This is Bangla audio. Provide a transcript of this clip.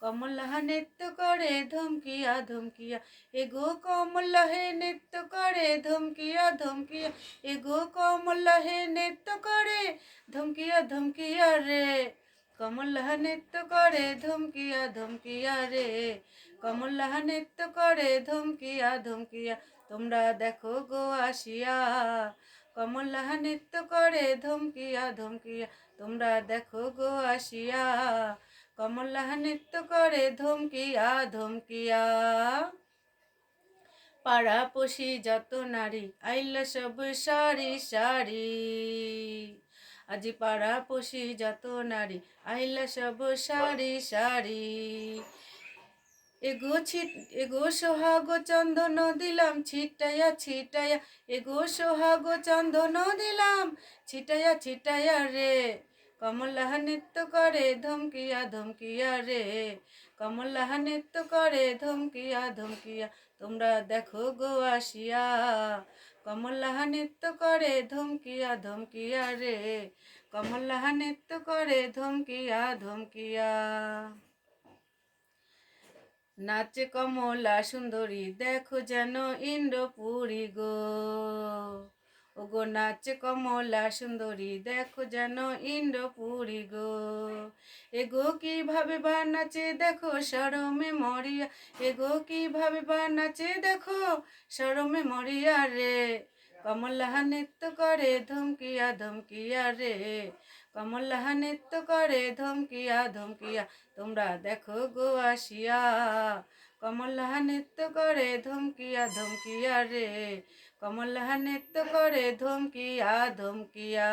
কমলা নৃত্য করে ধমকিয়া ধমকিয়া, এগো কমলা হে নৃত্য করে ধমকিয়া ধমকিয়া, এগো কমলা হে নৃত্য করে ধমকিয়া ধমকিয়া রে, কমলা নৃত্য করে ধমকিয়া ধমকিয়া রে, কমলা নৃত্য করে ধমকিয়া ধমকিয়া, তোমরা দেখো গো আসিয়া, কমলা নৃত্য করে ধমকিয়া ধমকিয়া, তোমরা দেখো গো আসিয়া, কমলা নৃত্য করে ধমকিয়া ধমকিয়া। পাড়াপড়শি যত নারী আইলা সব সারি সারি, আজি পাড়াপড়শি যত নারী আইলা সব সারি সারি, এগো সোহাগ চন্দন দিলাম ছিটাইয়া ছিটাইয়া, এগো সোহাগ চন্দন দিলাম ছিটাইয়া ছিটাইয়া রে, কমলা নৃত্য করে ধমকিয়া ধমকিয়া রে, কমলা নৃত্য করে ধমকিয়া ধমকিয়া, তোমরা দেখো গো আসিয়া, কমলা নৃত্য করে ধমকিয়া ধমকিয়া রে, কমলা নৃত্য করে ধমকিয়া ধমকিয়া। নাচে কমলা সুন্দরী দেখো যেন ইন্দ্রপুরী গো, ওগো নাচে কমলা সুন্দরী দেখো যেন ইন্দ্রপুরী গো, এগো কিভাবে বা নাচে দেখো শরমে মরিয়া, এগো কিভাবে বা নাচে দেখো শরমে মরিয়া রে, কমলা নৃত্য করে ধমকিয়া ধমকিয়া রে, কমলা নৃত্য করে ধমকিয়া ধমকিয়া, তোমরা দেখো গো আসিয়া, কমলা নৃত্য করে ধমকিয়া ধমকিয়া রে, কমলা নৃত্য করে ধমকিয়া ধমকিয়া।